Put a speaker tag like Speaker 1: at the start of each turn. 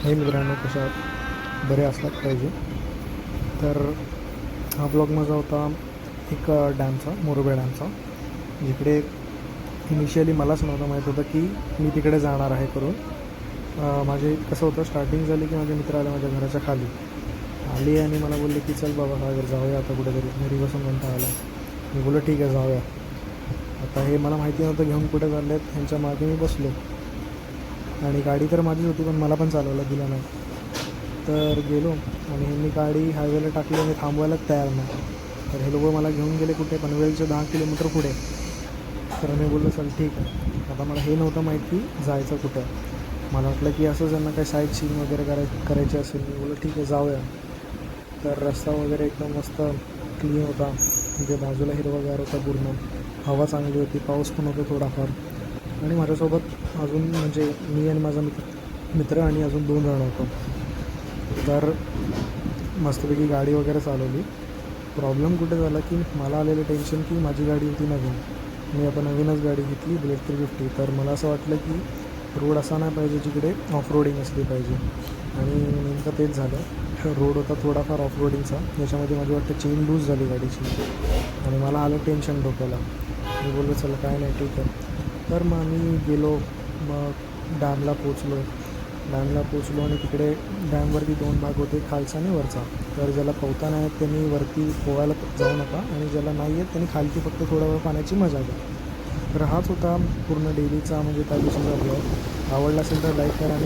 Speaker 1: हे मित्रांनो, कशा आहात? बरे असलात पाहिजे. तर हा ब्लॉग माझा होता एक डॅमचा, मोरबे डॅमचा, जिकडे इनिशियली मलाच नव्हतं माहीत होतं की मी तिकडे जाणार आहे करून. माझे कसं होतं, स्टार्टिंग झाली की माझे मित्र आले माझ्या घराच्या खाली आली आणि मला बोलले की चल बाबा सागर जाऊया आता कुठेतरी. घरी बसून म्हणता आला. मी बोललो ठीक आहे जाऊया. आता हे मला माहिती नव्हतं घेऊन कुठे चालले आहेत. ह्यांच्या मागे मी बसलो आणि गाडी तर माझीच होती, पण मला पण चालवायला दिलं नाही. तर गेलो आणि ह्यांनी गाडी हायवेला टाकली आणि थांबवायलाच तयार नाही. तर हे लोक मला घेऊन गेले कुठे, पनवेलचे 10 किलोमीटर पुढे. तर मी बोललो चल ठीक आहे. आता मला हे नव्हतं माहिती जायचं कुठं. मला वाटलं की असंच यांना काही साईट सीन वगैरे करायची असेल. मी बोललो ठीक आहे जाऊया. तर रस्ता वगैरे एकदम मस्त क्लीन होता, म्हणजे बाजूला हिरवागार होता पूर्ण, हवा चांगली होती, पाऊस पण होता थोडाफार. आणि माझ्यासोबत अजून म्हणजे मी आणि माझा मित्र आणि अजून 2 जण होतो. तर मस्तपैकी गाडी वगैरे चालवली. प्रॉब्लेम कुठे झाला की मला आलेलं टेन्शन की माझी गाडी होती नवीन. मी आता नवीनच गाडी घेतली, बुलेट 350. तर मला असं वाटलं की रोड असा नाही पाहिजे जिकडे ऑफ रोडिंग असली पाहिजे, आणि नेमकं तेच झालं. रोड होता थोडाफार ऑफ रोडिंगचा, ज्याच्यामध्ये माझी वाटतं चेन लूज झाली गाडीची आणि मला आलं टेन्शन डोक्याला. मी बोललो चला काय नाही ठीक आहे. तर मग मी गेलो, मग डॅमला पोचलो आणि तिकडे डॅमवरती 2 भाग होते, खालचा आणि वरचा. तर ज्याला पोहता नाही आहेत त्यांनी वरती पोहायला जाऊ नका, आणि ज्याला नाही आहेत त्यांनी खालती फक्त थोडा वेळ पाण्याची मजा घ्या. तर हाच होता पूर्ण डेलीचा, म्हणजे त्या दिवशीचा ब्लॉग. आवडला असेल तर लाईक करा आणि